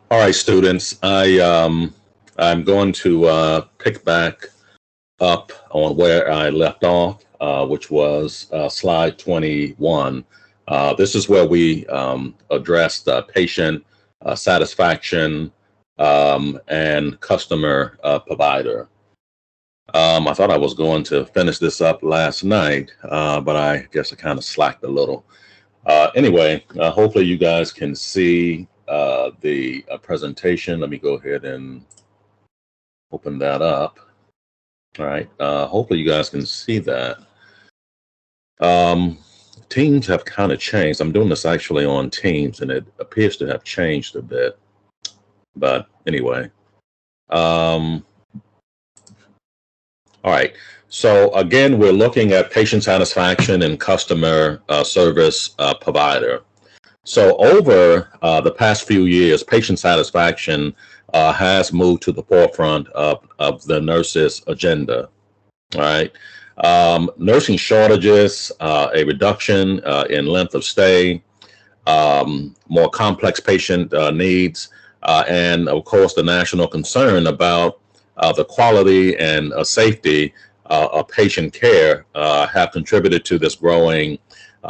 All right, students. I'm going to pick back up on where I left off, which was slide 21. This is where we addressed patient satisfaction and customer provider. I thought I was going to finish this up last night, but I guess I kind of slacked a little. Anyway, hopefully you guys can see the presentation. Let me go ahead and open that up. All right. Hopefully you guys can see that. Teams have kind of changed. I'm doing this actually on Teams, and it appears to have changed a bit. But anyway. All right. So again, we're looking at patient satisfaction and customer service provider. So over the past few years, patient satisfaction has moved to the forefront of the nurses' agenda. All right. Nursing shortages, a reduction in length of stay, more complex patient needs, and of course, the national concern about the quality and safety of patient care have contributed to this growing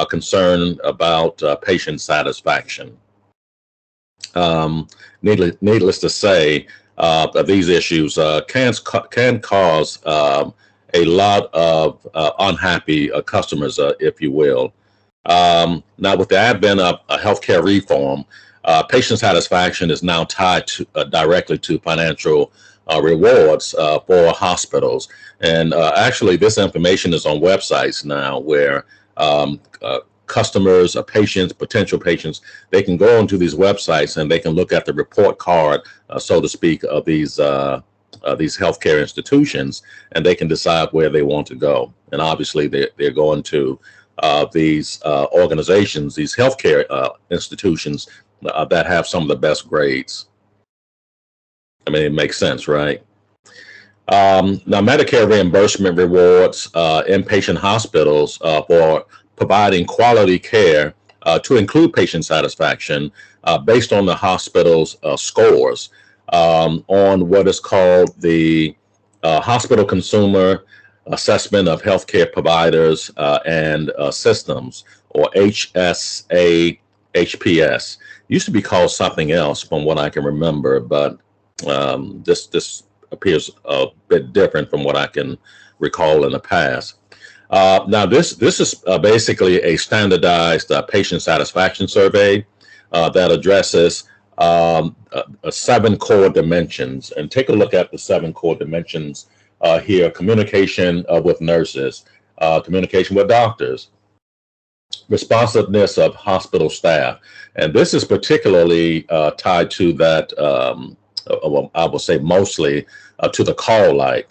concern about patient satisfaction. Needless to say, these issues can cause a lot of unhappy customers, if you will. Now, with the advent of healthcare reform, patient satisfaction is now tied directly to financial rewards for hospitals. And actually, this information is on websites now where customers, patients, potential patients, they can go onto these websites and they can look at the report card, so to speak, of these healthcare institutions, and they can decide where they want to go. And obviously, they're going to these organizations, these healthcare institutions that have some of the best grades. I mean, it makes sense, right? Now, Medicare reimbursement rewards inpatient hospitals for providing quality care to include patient satisfaction based on the hospital's scores on what is called the Hospital Consumer Assessment of Healthcare Providers and Systems, or HSA HPS. Used to be called something else from what I can remember, but this appears a bit different from what I can recall in the past. Now, this is basically a standardized patient satisfaction survey that addresses 7 core dimensions. And take a look at the 7 core dimensions here: communication with nurses, communication with doctors, responsiveness of hospital staff. And this is particularly tied to that, well, I will say mostly to the call light.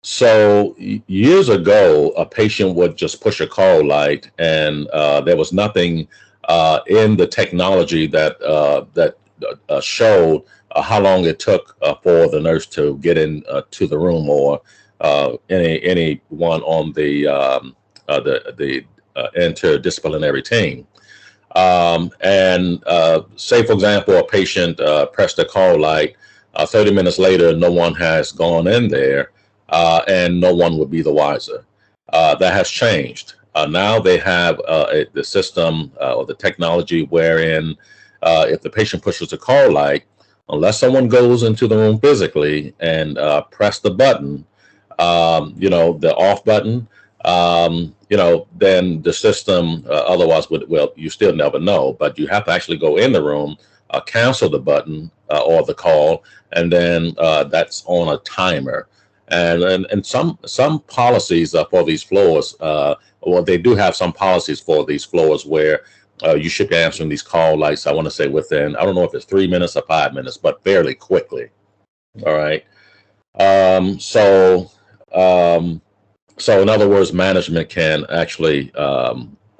So years ago, a patient would just push a call light, and there was nothing in the technology that showed how long it took for the nurse to get in to the room, or anyone on the interdisciplinary team. And say, for example, a patient pressed a call light. 30 minutes later, no one has gone in there, and no one would be the wiser. That has changed. Now they have the system or the technology wherein if the patient pushes a call light, unless someone goes into the room physically and press the button, the off button, then the system otherwise would, well, you still never know, but you have to actually go in the room, cancel the button or the call, and then that's on a timer. And some policies for these floors, well, they do have some policies for these floors where you should be answering these call lights, I want to say within, I don't know if it's 3 minutes or 5 minutes, but fairly quickly. All right. So in other words, management can actually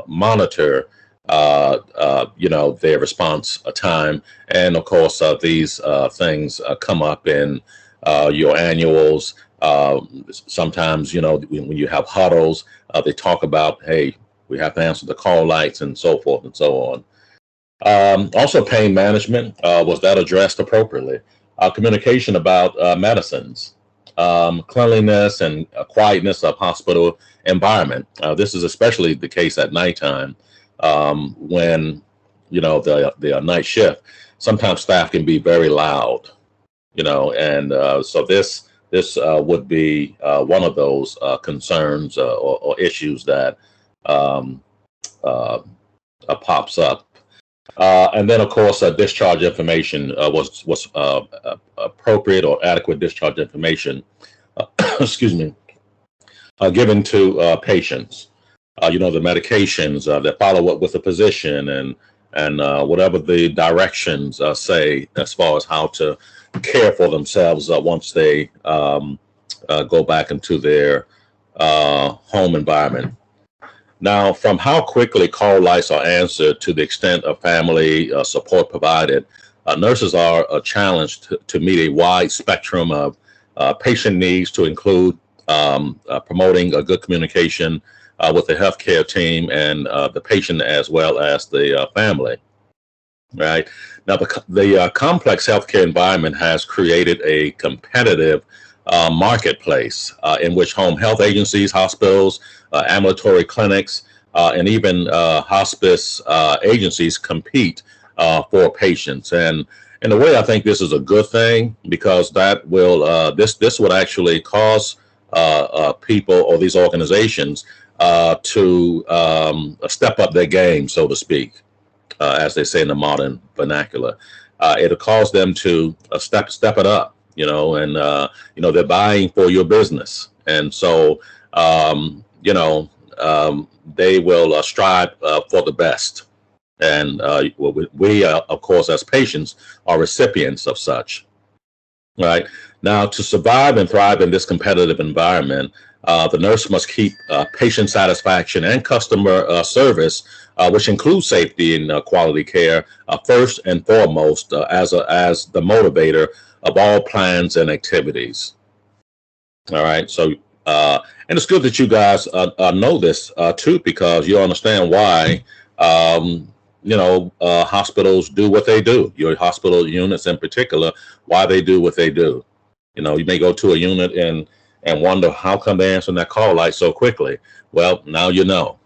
monitor their response time. And of course, these things come up in your annuals. Sometimes, when you have huddles, they talk about, hey, we have to answer the call lights and so forth and so on. Also, pain management, was that addressed appropriately? Communication about medicines, cleanliness and quietness of hospital environment. This is especially the case at nighttime, when the night shift. Sometimes staff can be very loud, and so this would be one of those concerns or issues that um, pops up. And then, of course, discharge information was appropriate or adequate discharge information, excuse me, given to patients. The medications that follow up with the physician and whatever the directions say as far as how to care for themselves once they go back into their home environment. Now, from how quickly call lights are answered to the extent of family support provided, nurses are challenged to meet a wide spectrum of patient needs to include promoting a good communication with the healthcare team and the patient as well as the family. Right now, the complex healthcare environment has created a competitive marketplace in which home health agencies, hospitals, ambulatory clinics, and even hospice agencies compete for patients. And in a way, I think this is a good thing because that will this would actually cause people or these organizations to step up their game, so to speak, as they say in the modern vernacular. It'll cause them to step it up, and they're buying for your business, and so they will strive for the best. And we of course, as patients, are recipients of such. Right now, to survive and thrive in this competitive environment, the nurse must keep patient satisfaction and customer service, which includes safety and quality care, first and foremost as the motivator of all plans and activities. All right, so and it's good that you guys know this too, because you understand why hospitals do what they do. Your hospital units in particular, why they do what they do. You may go to a unit and wonder how come they answer that call light so quickly. Well, now you know.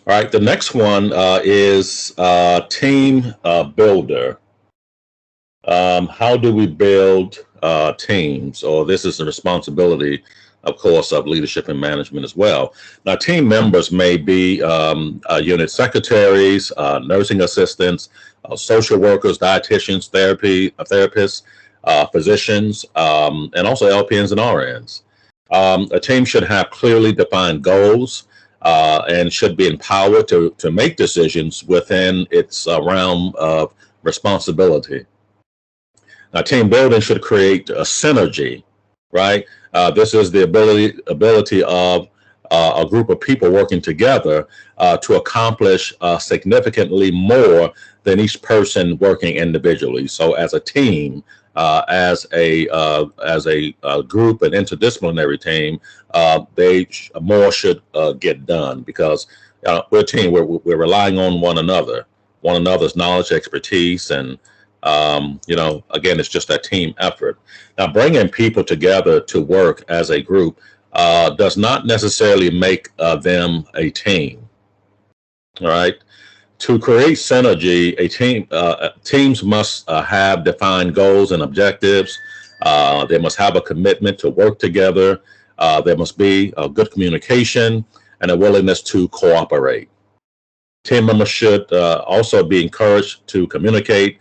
All right, the next one is team builder. How do we build teams? Or this is the responsibility, of course, of leadership and management as well. Now, team members may be unit secretaries, nursing assistants, social workers, dietitians, therapists, physicians, and also LPNs and RNs. A team should have clearly defined goals and should be empowered to make decisions within its realm of responsibility. Now, team building should create a synergy, right? This is the ability of a group of people working together to accomplish significantly more than each person working individually. So, as a team, as a group, an interdisciplinary team, more should get done because we're a team. We're relying on one another's knowledge, expertise, and again, it's just a team effort. Now, bringing people together to work as a group does not necessarily make them a team. All right. To create synergy, teams must have defined goals and objectives. They must have a commitment to work together. There must be a good communication and a willingness to cooperate. Team members should also be encouraged to communicate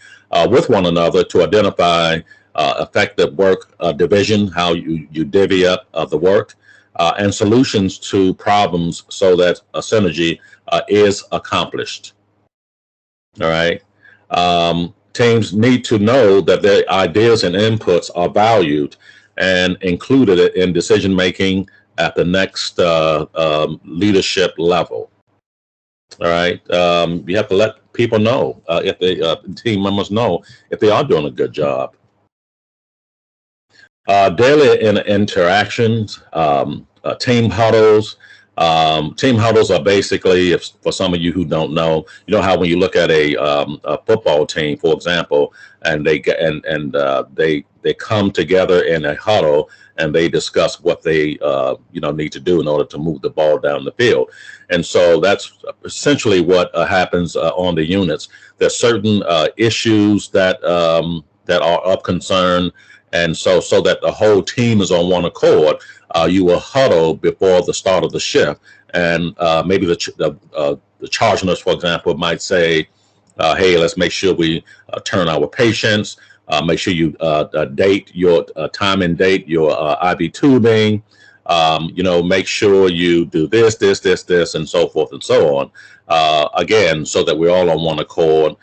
with one another to identify effective work division, how you divvy up the work, and solutions to problems so that a synergy is accomplished. All right. Teams need to know that their ideas and inputs are valued and included it in decision making at the next leadership level. All right. You have to let people know if they team members know if they are doing a good job. Daily interactions, team huddles. Team huddles are basically, if for some of you who don't know, you know how when you look at a football team, for example, and they get they come together in a huddle and they discuss what they need to do in order to move the ball down the field. And so that's essentially what happens on the units. There's certain issues that are of concern. And so that the whole team is on one accord, you will huddle before the start of the shift. And maybe the charge nurse, for example, might say, hey, let's make sure we turn our patients, make sure you date your time and date your IV tubing, make sure you do this, and so forth and so on. Again, so that we're all on one accord.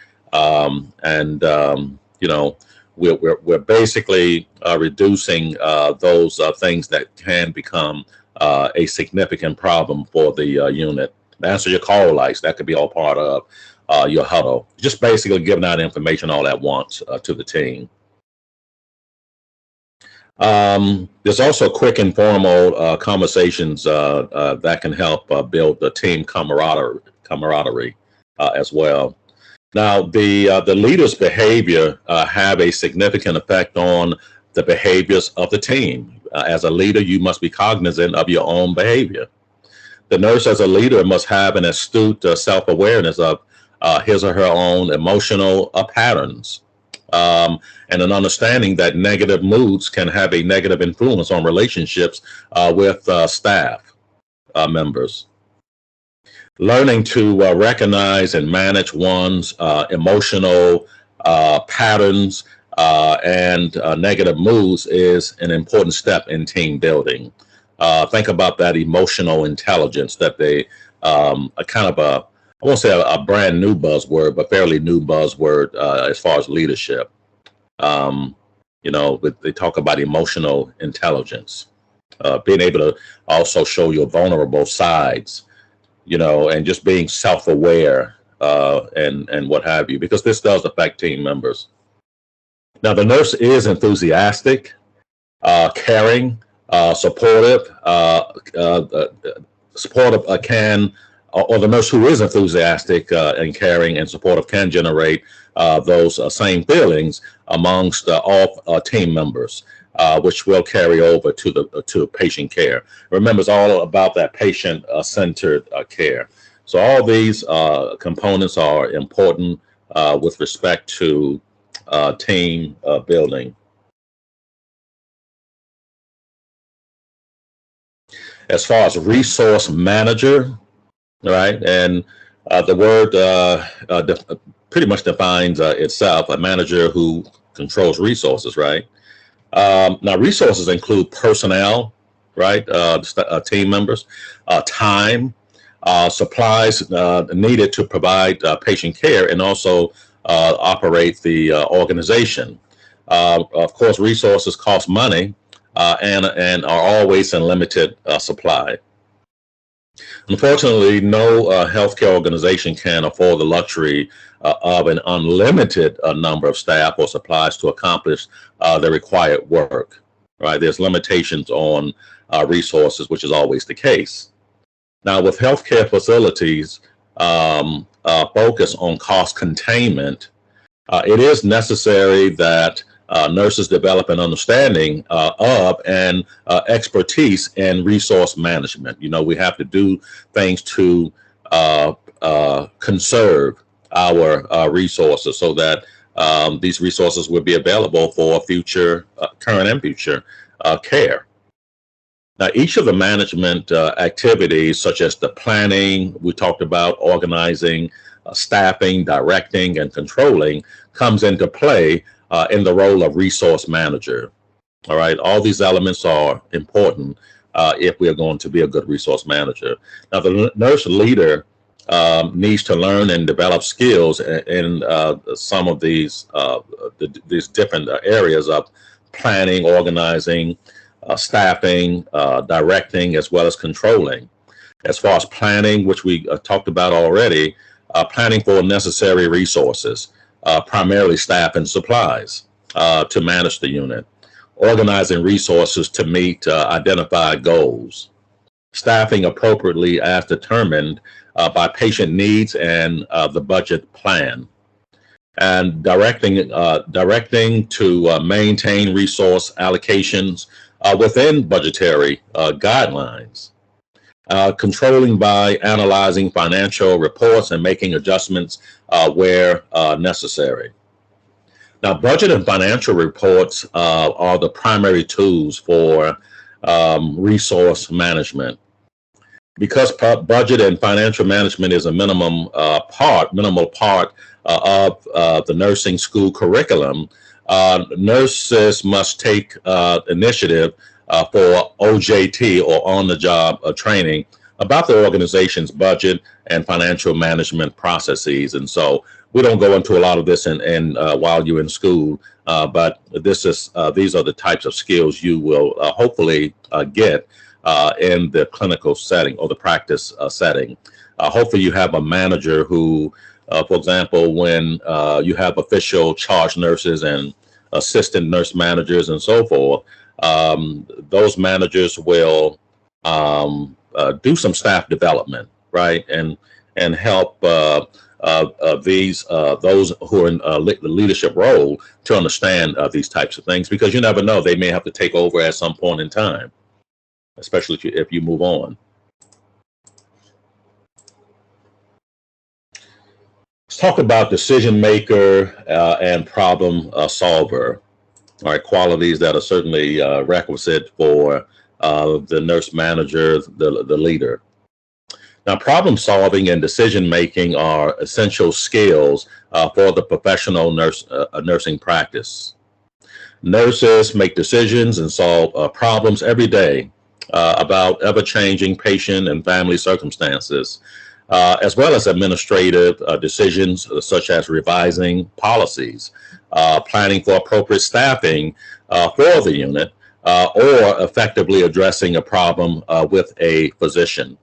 We're basically reducing those things that can become a significant problem for the unit. Answer your call lights. That could be all part of your huddle. Just basically giving out information all at once to the team. There's also quick informal conversations that can help build the team camaraderie as well. Now, the leader's behavior have a significant effect on the behaviors of the team. As a leader, you must be cognizant of your own behavior. The nurse, as a leader, must have an astute self-awareness of his or her own emotional patterns, and an understanding that negative moods can have a negative influence on relationships with staff members. Learning to recognize and manage one's emotional patterns and negative moods is an important step in team building. Think about that emotional intelligence that they a kind of I won't say a brand new buzzword, but fairly new buzzword as far as leadership. They talk about emotional intelligence, being able to also show your vulnerable sides. And just being self-aware and what have you, because this does affect team members. Now, the nurse is enthusiastic, caring, supportive, or the nurse who is enthusiastic and caring and supportive can generate those same feelings amongst all team members. Which will carry over to patient care. Remember, it's all about that patient-centered care. So all these components are important with respect to team building. As far as resource manager, right, and the word pretty much defines itself, a manager who controls resources, right? Now, resources include personnel, right? Team members, time, supplies needed to provide patient care, and also operate the organization. Of course, resources cost money and are always in limited supply. Unfortunately, no healthcare organization can afford the luxury of an unlimited number of staff or supplies to accomplish the required work. Right? There's limitations on resources, which is always the case. Now, with healthcare facilities focus on cost containment, it is necessary that nurses develop an understanding of and expertise in resource management. We have to do things to conserve our resources so that these resources will be available for future, current and future care. Now, each of the management activities, such as the planning, we talked about organizing, staffing, directing, and controlling, comes into play in the role of resource manager. All right, all these elements are important if we are going to be a good resource manager. Now, the nurse leader needs to learn and develop skills in some of these different areas of planning, organizing, staffing, directing, as well as controlling. As far as planning, which we talked about already, planning for necessary resources, primarily staff and supplies to manage the unit, organizing resources to meet identified goals, staffing appropriately as determined by patient needs and the budget plan, and directing to maintain resource allocations within budgetary guidelines. Controlling by analyzing financial reports and making adjustments where necessary. Now, budget and financial reports are the primary tools for resource management. Because budget and financial management is a minimal part of the nursing school curriculum, nurses must take initiative for OJT, or on-the-job training, about the organization's budget and financial management processes. And so we don't go into a lot of this while you're in school, but these are the types of skills you will hopefully get in the clinical setting or the practice setting. Hopefully you have a manager who, for example, when you have official charge nurses and assistant nurse managers and so forth, those managers will do some staff development, right, and help those who are in the leadership role to understand these types of things, because you never know, they may have to take over at some point in time, especially if you move on. Let's talk about decision maker and problem solver. All right, qualities that are certainly requisite for the nurse manager, the leader. Now, problem solving and decision making are essential skills for the professional nursing practice. Nurses make decisions and solve problems every day about ever-changing patient and family circumstances, as well as administrative decisions such as revising policies, planning for appropriate staffing for the unit, or effectively addressing a problem with a physician.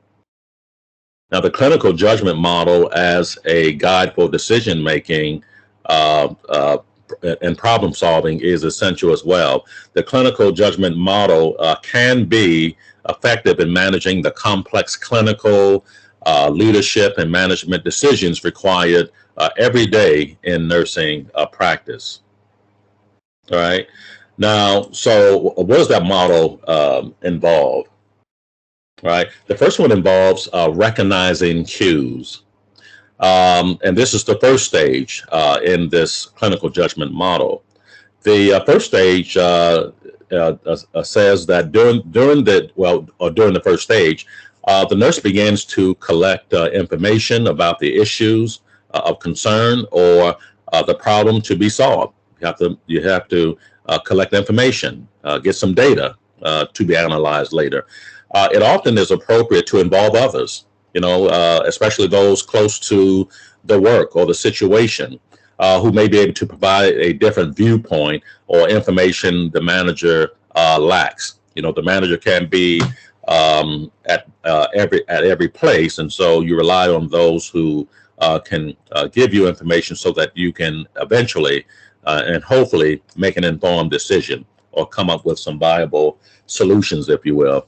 Now, the clinical judgment model as a guide for decision making and problem solving is essential as well. The clinical judgment model can be effective in managing the complex clinical leadership and management decisions required every day in nursing practice. All right. Now, so what does that model involve? All right. The first one involves recognizing cues. And this is the first stage in this clinical judgment model. The first stage says that during the first stage, the nurse begins to collect information about the issues of concern or the problem to be solved. You have to collect information, get some data to be analyzed later. It often is appropriate to involve others, especially those close to the work or the situation, who may be able to provide a different viewpoint or information the manager lacks. The manager can be at every place, and so you rely on those who can give you information so that you can eventually and hopefully make an informed decision or come up with some viable solutions, if you will.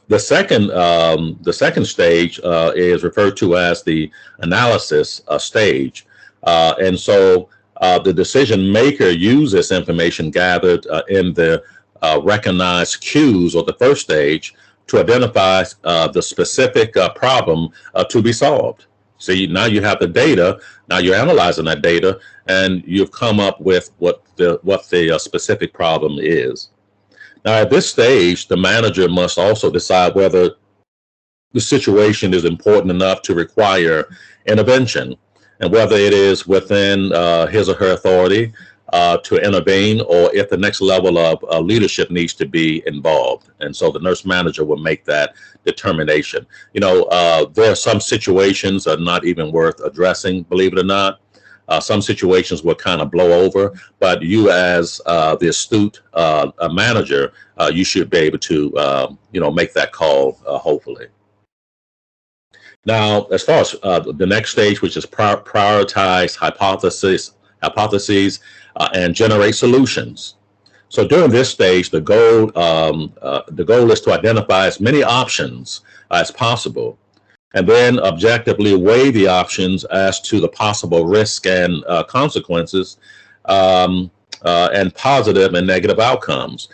The second stage is referred to as the analysis stage, and so the decision maker uses information gathered in the recognized cues, or the first stage, to identify the specific problem to be solved. See, now you have the data. Now you're analyzing that data, and you've come up with what the specific problem is. Now, at this stage, the manager must also decide whether the situation is important enough to require intervention, and whether it is within his or her authority to intervene, or if the next level of leadership needs to be involved. And so the nurse manager will make that determination. There are some situations that are not even worth addressing, believe it or not. Some situations will kind of blow over, but you as the astute manager, you should be able to, make that call, hopefully. Now, as far as the next stage, which is prioritize hypotheses and generate solutions. So during this stage, the goal is to identify as many options as possible, and then objectively weigh the options as to the possible risk and consequences, and positive and negative outcomes,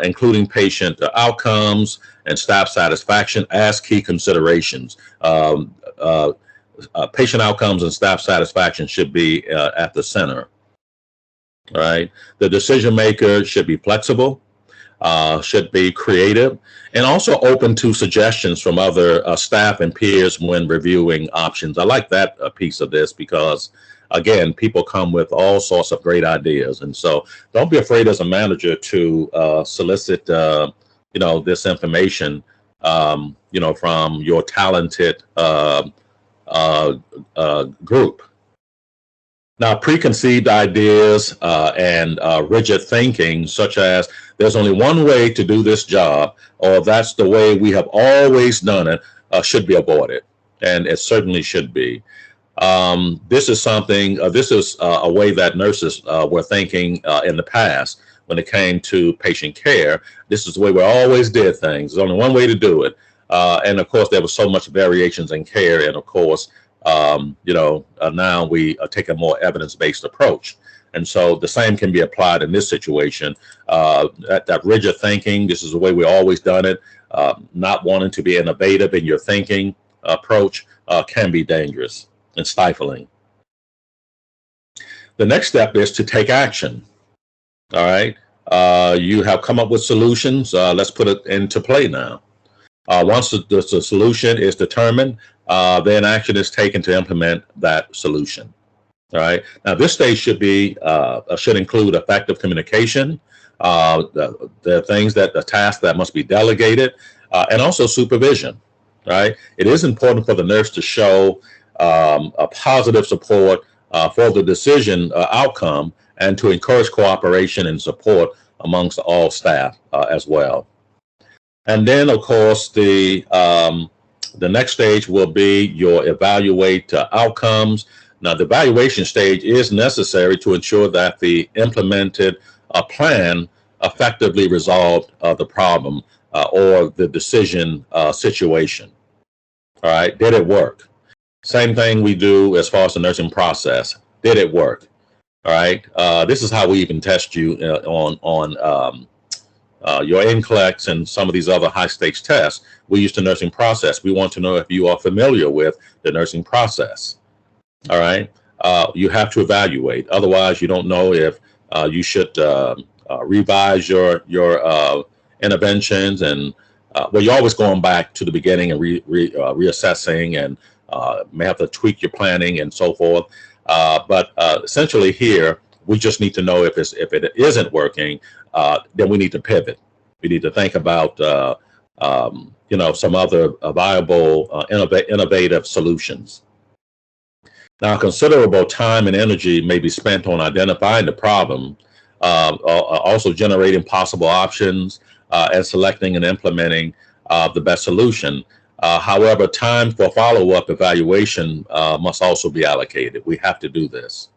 including patient outcomes and staff satisfaction as key considerations. Patient outcomes and staff satisfaction should be at the center. All right. The decision maker should be flexible, should be creative, and also open to suggestions from other staff and peers when reviewing options. I like that piece of this because, again, people come with all sorts of great ideas. And so don't be afraid as a manager to solicit, this information, from your talented group. Now, preconceived ideas and rigid thinking, such as there's only one way to do this job, or that's the way we have always done it, should be avoided. And it certainly should be. This is a way that nurses were thinking in the past when it came to patient care. This is the way we always did things. There's only one way to do it. And of course, there was so much variations in care. And of course, now we take a more evidence-based approach. And so the same can be applied in this situation. That rigid thinking, this is the way we always done it, not wanting to be innovative in your thinking approach can be dangerous and stifling. The next step is to take action. All right. You have come up with solutions. Let's put it into play now. Once the solution is determined, then action is taken to implement that solution. All right. Now, this stage should include effective communication, the things the tasks that must be delegated, and also supervision. Right. It is important for the nurse to show a positive support for the decision outcome, and to encourage cooperation and support amongst all staff as well. And then, of course, the next stage will be your evaluate outcomes. Now, the evaluation stage is necessary to ensure that the implemented plan effectively resolved the problem or the decision situation. All right, did it work? Same thing we do as far as the nursing process. Did it work? All right. This is how we even test you on your NCLEX and some of these other high stakes tests. We use the nursing process. We want to know if you are familiar with the nursing process. All right. You have to evaluate. Otherwise, you don't know if you should revise your interventions. And you're always going back to the beginning and reassessing, and may have to tweak your planning and so forth. But essentially here, we just need to know if it isn't working, then we need to pivot. We need to think about, some other viable, innovative solutions. Now, considerable time and energy may be spent on identifying the problem, also generating possible options, and selecting and implementing the best solution. However, time for follow-up evaluation must also be allocated. We have to do this.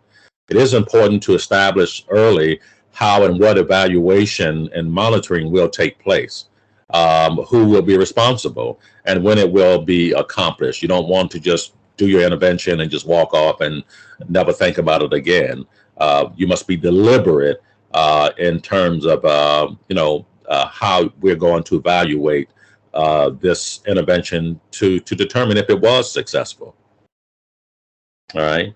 It is important to establish early how and what evaluation and monitoring will take place, who will be responsible, and when it will be accomplished. You don't want to just do your intervention and just walk off and never think about it again. You must be deliberate in terms of, how we're going to evaluate this intervention to determine if it was successful. All right.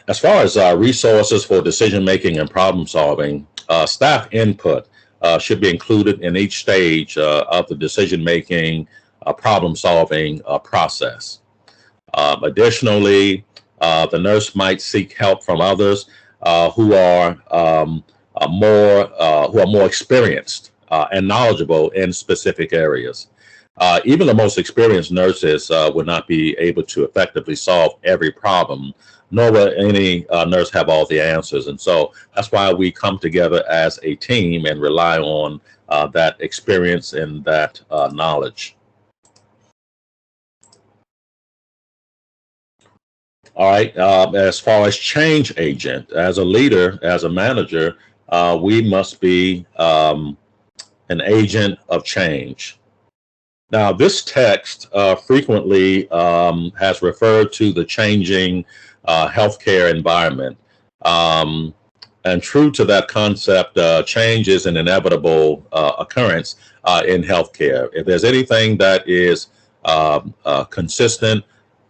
As far as resources for decision making and problem solving, staff input should be included in each stage of the decision making problem solving process. Additionally, the nurse might seek help from others who are more experienced and knowledgeable in specific areas. Even the most experienced nurses would not be able to effectively solve every problem, nor will any nurse have all the answers. And so that's why we come together as a team and rely on that experience and that knowledge. All right. As far as change agent, as a leader, as a manager, we must be an agent of change. Now, this text frequently has referred to the changing healthcare environment. And true to that concept, change is an inevitable occurrence in healthcare. If there's anything that is consistent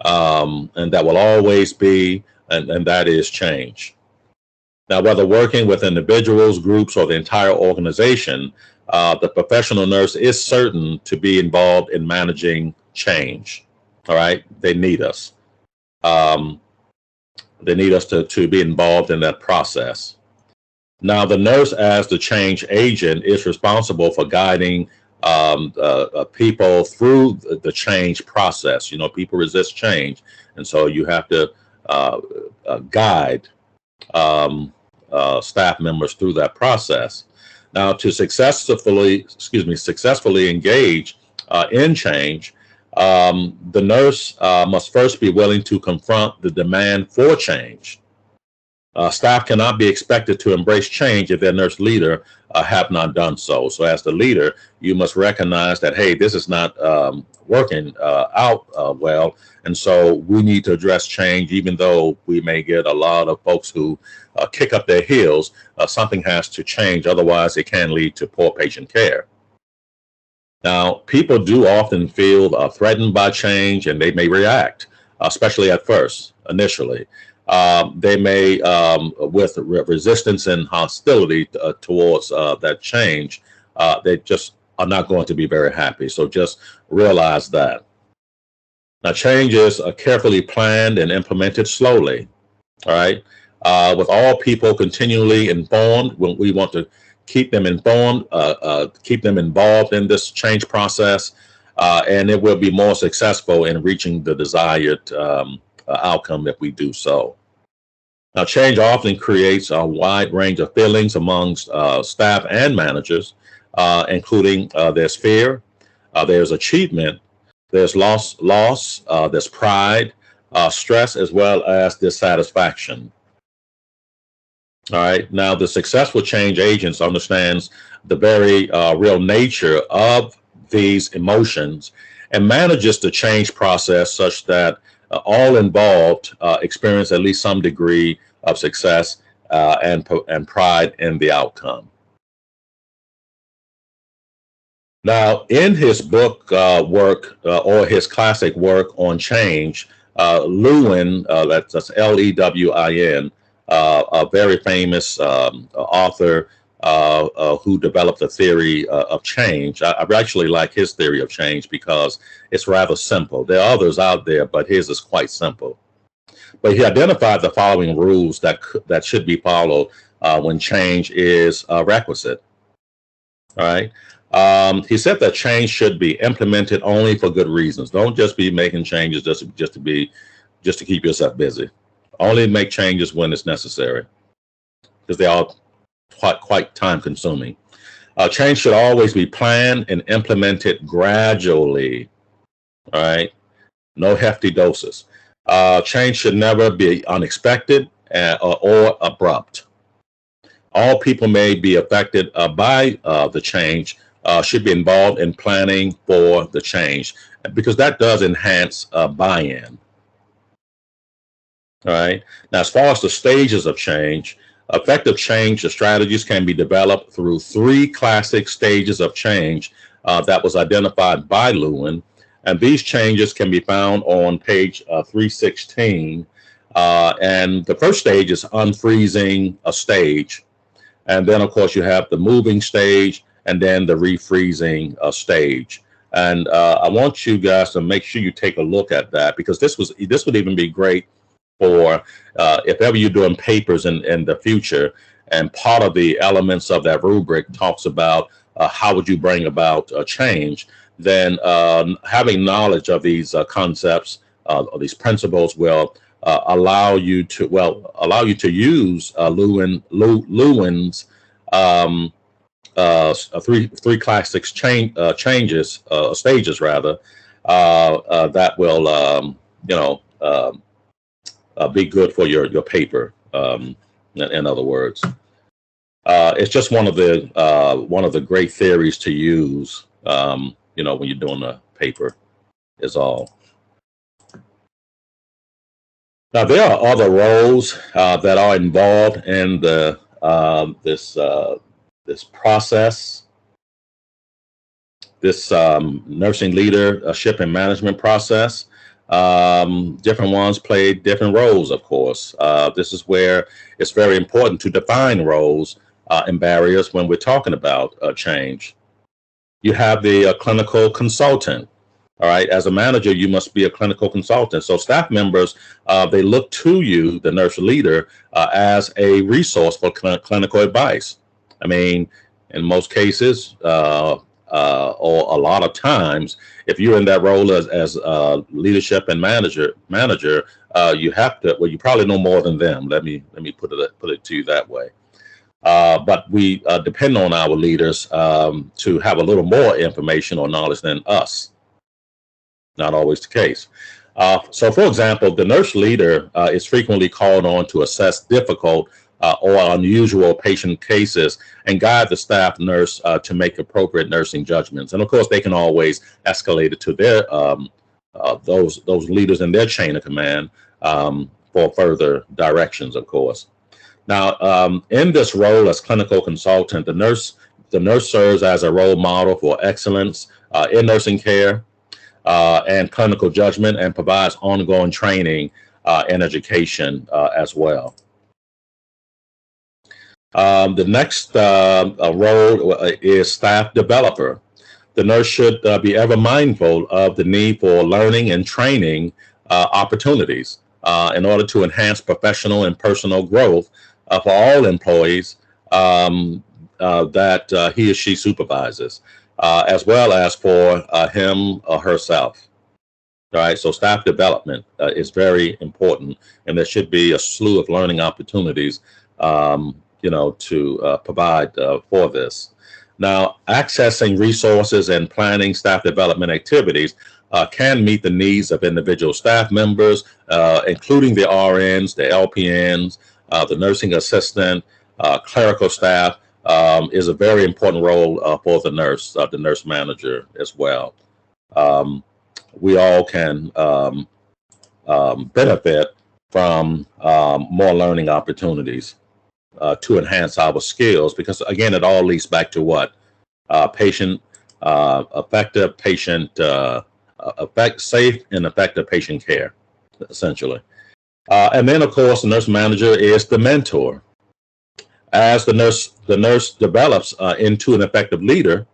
and that will always be, and that is change. Now, whether working with individuals, groups, or the entire organization, the professional nurse is certain to be involved in managing change. All right, they need us. They need us to be involved in that process. Now, the nurse, as the change agent, is responsible for guiding people through the change process. You know, people resist change, and so you have to guide staff members through that process. Now, to successfully engage in change, the nurse must first be willing to confront the demand for change. Staff cannot be expected to embrace change if their nurse leader have not done so. So as the leader, you must recognize that, hey, this is not working out well. And so we need to address change, even though we may get a lot of folks who kick up their heels. Something has to change. Otherwise, it can lead to poor patient care. Now, people do often feel threatened by change, and they may react, especially at first, initially. They may, with resistance and hostility towards that change, they just are not going to be very happy. So just realize that. Now, change is carefully planned and implemented slowly. All right. With all people continually informed, when we want to keep them informed, keep them involved in this change process, and it will be more successful in reaching the desired outcome if we do so. Now, change often creates a wide range of feelings amongst staff and managers, including there's fear, there's achievement, there's loss, there's pride, stress, as well as dissatisfaction. All right. Now, the successful change agents understands the very real nature of these emotions and manages the change process such that all involved experience at least some degree of success and pride in the outcome. Now, in his book work or his classic work on change, Lewin, that's Lewin, a very famous author who developed the theory of change. I actually like his theory of change because it's rather simple. There are others out there, but his is quite simple. But he identified the following rules that should be followed when change is requisite. All right. He said that change should be implemented only for good reasons. Don't just be making changes just to keep yourself busy. Only make changes when it's necessary, because they are quite time consuming. Change should always be planned and implemented gradually. All right. No hefty doses. Change should never be unexpected or abrupt. All people may be affected by the change, should be involved in planning for the change, because that does enhance buy-in. All right. Now, as far as the stages of change, effective change strategies can be developed through 3 classic stages of change that was identified by Lewin. And these changes can be found on page 316. And the first stage is unfreezing a stage. And then, of course, you have the moving stage and then the refreezing stage. And I want you guys to make sure you take a look at that, because this would even be great for if ever you're doing papers in the future, and part of the elements of that rubric talks about how would you bring about change. then having knowledge of these concepts or these principles will allow you to use Lewin's three classic changes stages rather that will be good for your paper. In other words, it's just one of the great theories to use. When you're doing a paper, is all. Now there are other roles that are involved in this process, this nursing leadership and management process. Different ones play different roles, of course. This is where it's very important to define roles and barriers when we're talking about change. You have the clinical consultant. All right. As a manager, you must be a clinical consultant. So staff members, they look to you, the nurse leader, as a resource for clinical advice. I mean, in most cases, or a lot of times, if you're in that role as leadership and manager, you have to. Well, you probably know more than them. Let me put it to you that way. But we depend on our leaders to have a little more information or knowledge than us. Not always the case. So, for example, the nurse leader is frequently called on to assess difficult or unusual patient cases and guide the staff nurse to make appropriate nursing judgments. And of course, they can always escalate it to their those leaders in their chain of command for further directions, of course. Now, in this role as clinical consultant, the nurse serves as a role model for excellence in nursing care and clinical judgment, and provides ongoing training and education as well. The next role is staff developer. The nurse should be ever mindful of the need for learning and training opportunities in order to enhance professional and personal growth for all employees that he or she supervises, as well as for him or herself. All right, so staff development is very important, and there should be a slew of learning opportunities to provide for this. Now, accessing resources and planning staff development activities can meet the needs of individual staff members, including the RNs, the LPNs, the nursing assistant, clerical staff, is a very important role for the nurse manager as well. We all can benefit from more learning opportunities to enhance our skills, because again, it all leads back to what? Safe and effective patient care, essentially. And then, of course, the nurse manager is the mentor. As the nurse develops into an effective leader,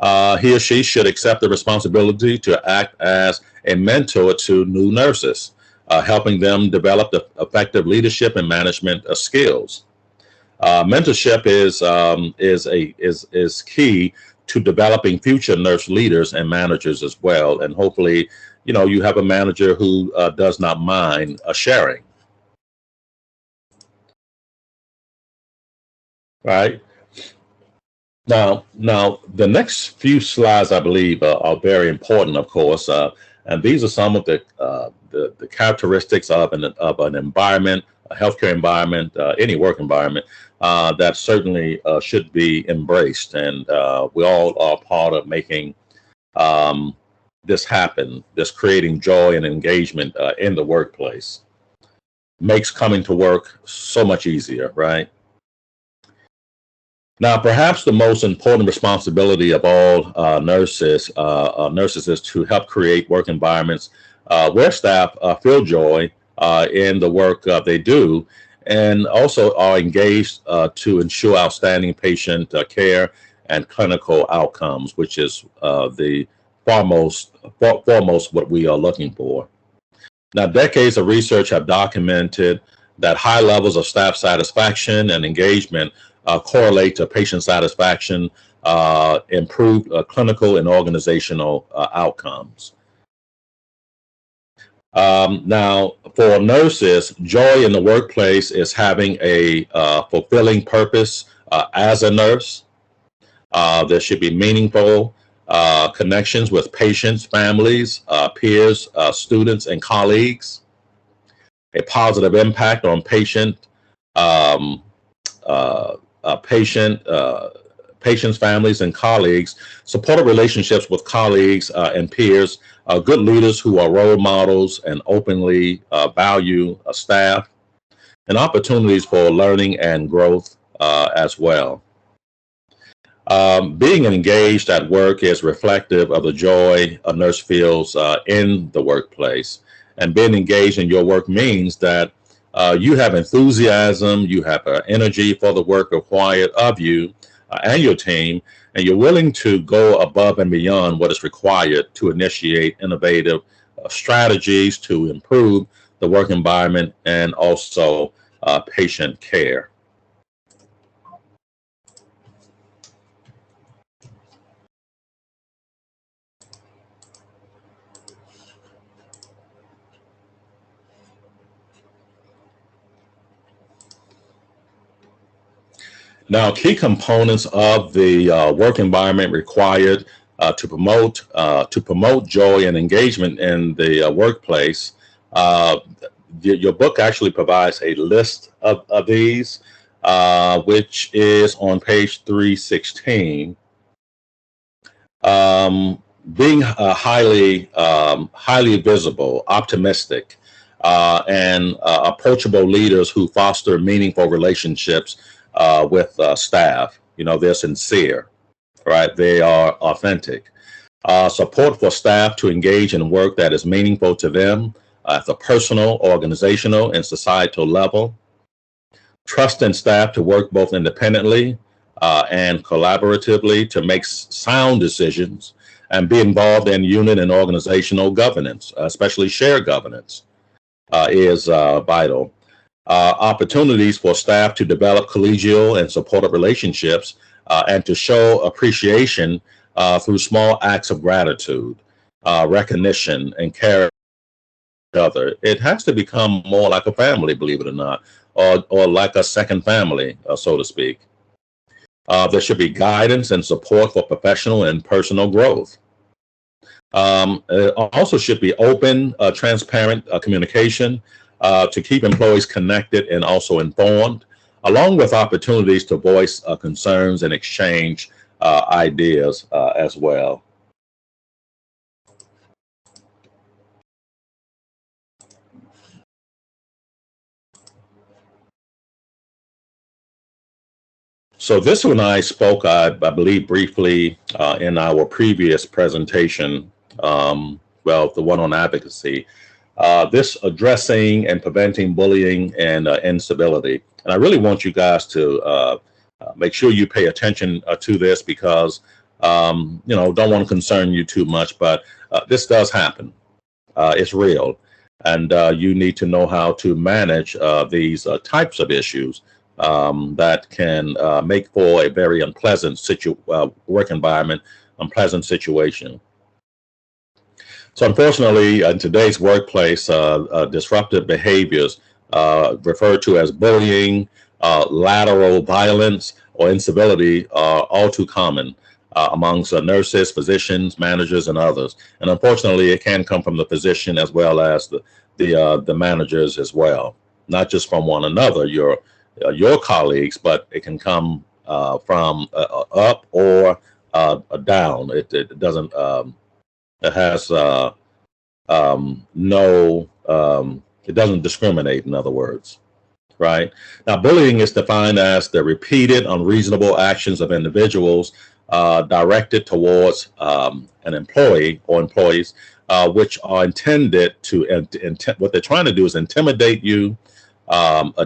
he or she should accept the responsibility to act as a mentor to new nurses, helping them develop the effective leadership and management skills. Mentorship is key to developing future nurse leaders and managers as well. And hopefully, you have a manager who does not mind sharing. Right. Now, the next few slides, I believe, are very important, of course, and these are some of the characteristics of an environment, a healthcare environment, any work environment that certainly should be embraced, and we all are part of making this happen. This creating joy and engagement in the workplace makes coming to work so much easier, right? Now, perhaps the most important responsibility of all nurses is to help create work environments where staff feel joy in the work they do, and also are engaged to ensure outstanding patient care and clinical outcomes, which is the foremost what we are looking for. Now, decades of research have documented that high levels of staff satisfaction and engagement correlate to patient satisfaction, improved clinical and organizational outcomes. Now, for nurses, joy in the workplace is having a fulfilling purpose as a nurse. There should be meaningful connections with patients, families, peers, students, and colleagues. A positive impact on um, patients, families, and colleagues. Supportive relationships with colleagues and peers. Good leaders who are role models and openly value staff, and opportunities for learning and growth as well. Being engaged at work is reflective of the joy a nurse feels in the workplace. And being engaged in your work means that you have enthusiasm, you have energy for the work required of you and your team, and you're willing to go above and beyond what is required to initiate innovative strategies to improve the work environment and also patient care. Now, key components of the work environment required to promote joy and engagement in the workplace. Uh, your book actually provides a list of these, which is on page 316. Being highly visible, optimistic, and approachable leaders who foster meaningful relationships with staff. You know, they're sincere, right? They are authentic. Support for staff to engage in work that is meaningful to them at the personal, organizational, and societal level. Trust in staff to work both independently and collaboratively to make sound decisions and be involved in unit and organizational governance, especially shared governance, is vital. Opportunities for staff to develop collegial and supportive relationships and to show appreciation through small acts of gratitude, recognition, and care for each other. It has to become more like a family, believe it or not, or like a second family, so to speak. There should be guidance and support for professional and personal growth. It also should be open, transparent communication to keep employees connected and also informed, along with opportunities to voice concerns and exchange ideas as well. So this one I spoke, I believe, briefly in our previous presentation. Well, the one on advocacy. This addressing and preventing bullying and incivility. And I really want you guys to make sure you pay attention to this because, don't want to concern you too much, but this does happen. It's real. And you need to know how to manage these types of issues that can make for a very unpleasant work environment, unpleasant situation. So unfortunately, in today's workplace, disruptive behaviors referred to as bullying, lateral violence, or incivility are all too common amongst nurses, physicians, managers, and others. And unfortunately, it can come from the physician as well as the managers as well, not just from one another, your colleagues, but it can come from up or down. It doesn't. It has no. It doesn't discriminate. In other words, right? Now, bullying is defined as the repeated unreasonable actions of individuals directed towards an employee or employees, which are intended to. What they're trying to do is intimidate you,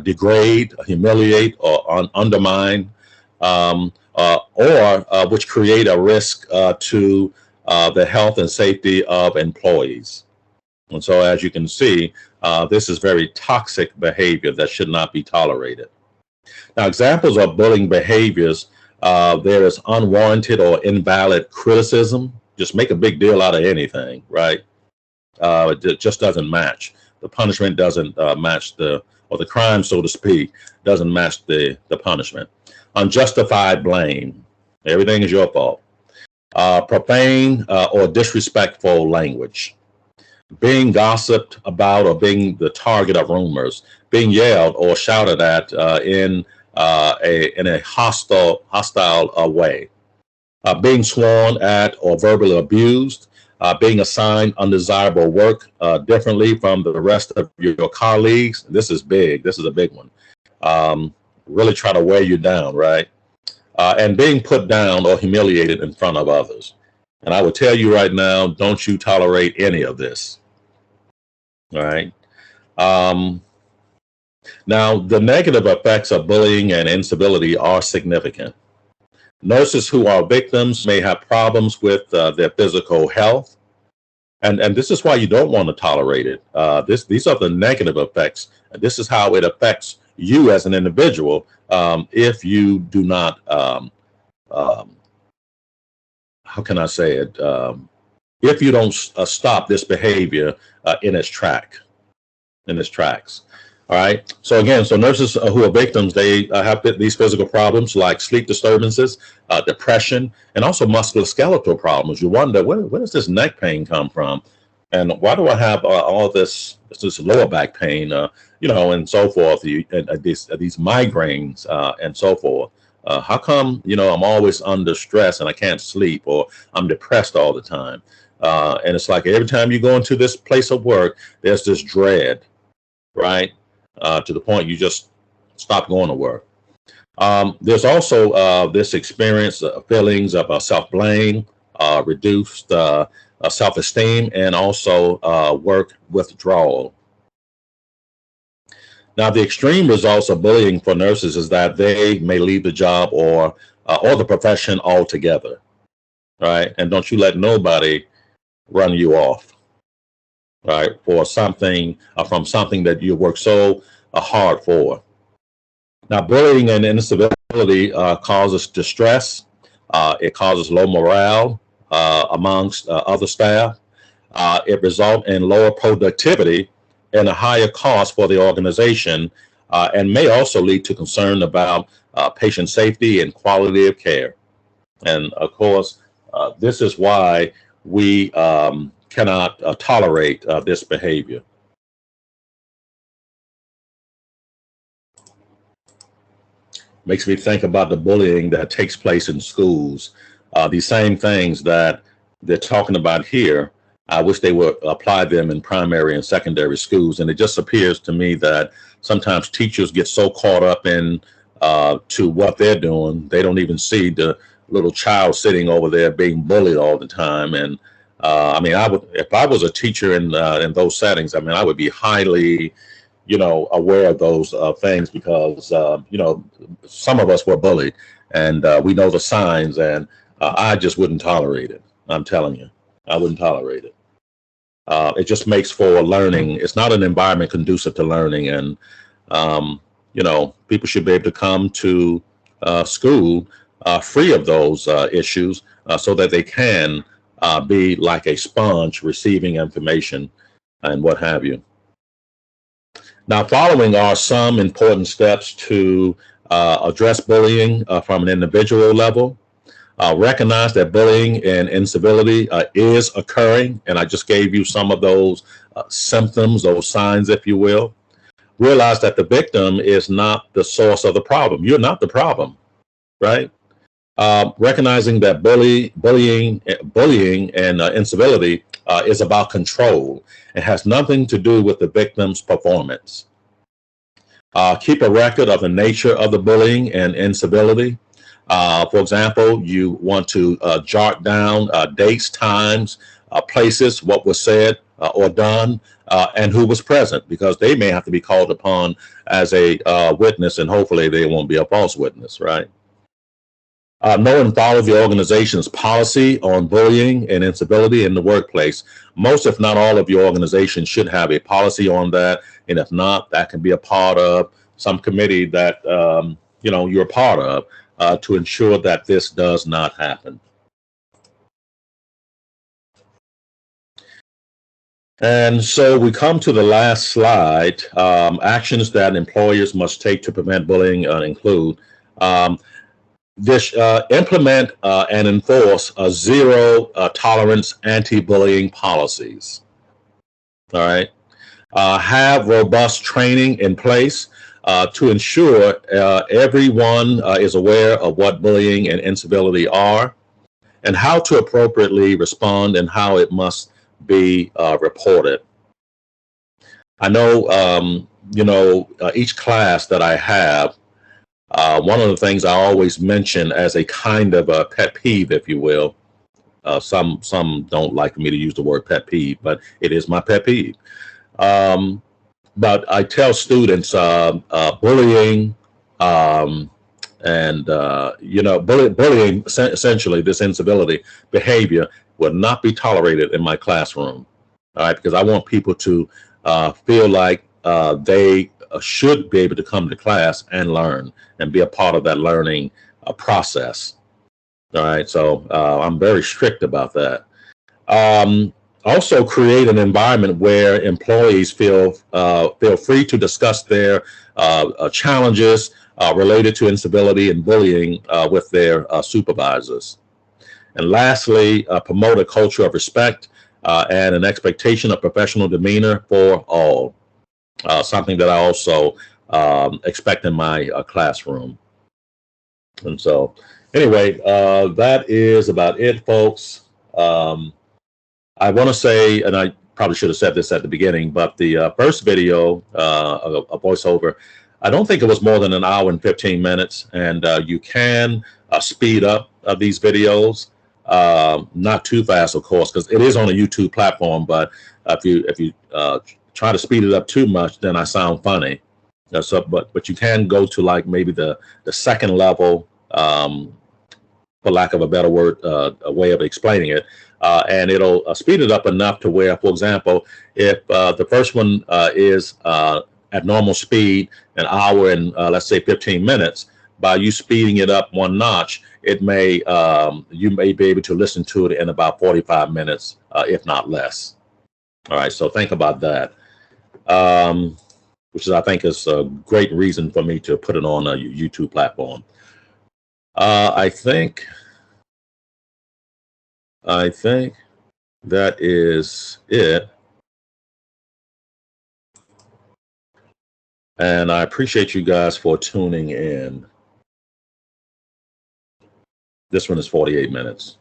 degrade, humiliate, or undermine, or which create a risk to the health and safety of employees. And so, as you can see, this is very toxic behavior that should not be tolerated. Now, examples of bullying behaviors There is unwarranted or invalid criticism. Just make a big deal out of anything, right? It just doesn't match. The punishment doesn't match or the crime, so to speak, doesn't match the punishment. Unjustified blame. Everything is your fault. Profane or disrespectful language. Being gossiped about or being the target of rumors. Being yelled or shouted at in a hostile way. Being sworn at or verbally abused. Being assigned undesirable work differently from the rest of your colleagues. This is big. This is a big one. Really try to wear you down, right? And being put down or humiliated in front of others. And I would tell you right now, don't you tolerate any of this. All right. Now, the negative effects of bullying and incivility are significant. Nurses who are victims may have problems with their physical health. And this is why you don't want to tolerate it. These are the negative effects. This is how it affects you as an individual if you do not, how can I say it? If you don't stop this behavior in its tracks. All right. So again, nurses who are victims, they have these physical problems like sleep disturbances, depression, and also musculoskeletal problems. You wonder, where does this neck pain come from? And why do I have all this lower back pain, and so forth, these migraines and so forth? How come, I'm always under stress and I can't sleep, or I'm depressed all the time? And it's like every time you go into this place of work, there's this dread, right? To the point you just stop going to work. There's also this experience, feelings of self-blame, reduced self-esteem, and also work withdrawal. Now, the extreme results of bullying for nurses is that they may leave the job or the profession altogether, right? And don't you let nobody run you off, right, for something from something that you work so hard for. Now, bullying and incivility causes distress. It causes low morale amongst other staff. It results in lower productivity and a higher cost for the organization, and may also lead to concern about patient safety and quality of care. And of course, this is why we cannot tolerate this behavior. Makes me think about the bullying that takes place in schools. These same things that they're talking about here, I wish they would apply them in primary and secondary schools. And it just appears to me that sometimes teachers get so caught up in to what they're doing, they don't even see the little child sitting over there being bullied all the time. And I would, if I was a teacher in those settings, I would be highly, aware of those things, because some of us were bullied, and we know the signs, and I just wouldn't tolerate it. I'm telling you, I wouldn't tolerate it. It just makes for learning. It's not an environment conducive to learning, and people should be able to come to school free of those issues, so that they can be like a sponge receiving information and what have you. Now, following are some important steps to address bullying from an individual level. Recognize that bullying and incivility is occurring, and I just gave you some of those symptoms, those signs, if you will. Realize that the victim is not the source of the problem. You're not the problem, right? Recognizing that bullying and incivility is about control. It has nothing to do with the victim's performance. Keep a record of the nature of the bullying and incivility. For example, you want to jot down dates, times, places, what was said or done, and who was present, because they may have to be called upon as a witness, and hopefully they won't be a false witness, right? Know and follow the organization's policy on bullying and incivility in the workplace. Most, if not all, of your organization should have a policy on that. And if not, that can be a part of some committee that, you're a part of. to ensure that this does not happen. And so we come to the last slide. Actions that employers must take to prevent bullying include implement and enforce zero tolerance anti-bullying policies. All right. Have robust training in place to ensure everyone is aware of what bullying and incivility are and how to appropriately respond and how it must be reported. I know, each class that I have, one of the things I always mention as a kind of a pet peeve, if you will, some don't like me to use the word pet peeve, but it is my pet peeve. But I tell students bullying bullying, essentially this incivility behavior, will not be tolerated in my classroom. All right, because I want people to feel like they should be able to come to class and learn and be a part of that learning process. All right, so I'm very strict about that. Also, create an environment where employees feel free to discuss their challenges related to incivility and bullying with their supervisors. And lastly, promote a culture of respect and an expectation of professional demeanor for all. Something that I also expect in my classroom. And so, anyway, that is about it, folks. I want to say, and I probably should have said this at the beginning, but the first video, a voiceover, I don't think it was more than an hour and 15 minutes, and you can speed up these videos, not too fast, of course, because it is on a YouTube platform. But if you try to speed it up too much, then I sound funny. But you can go to like maybe the second level, for lack of a better word, a way of explaining it. And it'll speed it up enough to where, for example, if the first one is at normal speed, an hour and let's say 15 minutes, by you speeding it up one notch, it may you may be able to listen to it in about 45 minutes, if not less. All right, so think about that, which is, I think, is a great reason for me to put it on a YouTube platform. I think that is it. And I appreciate you guys for tuning in. This one is 48 minutes.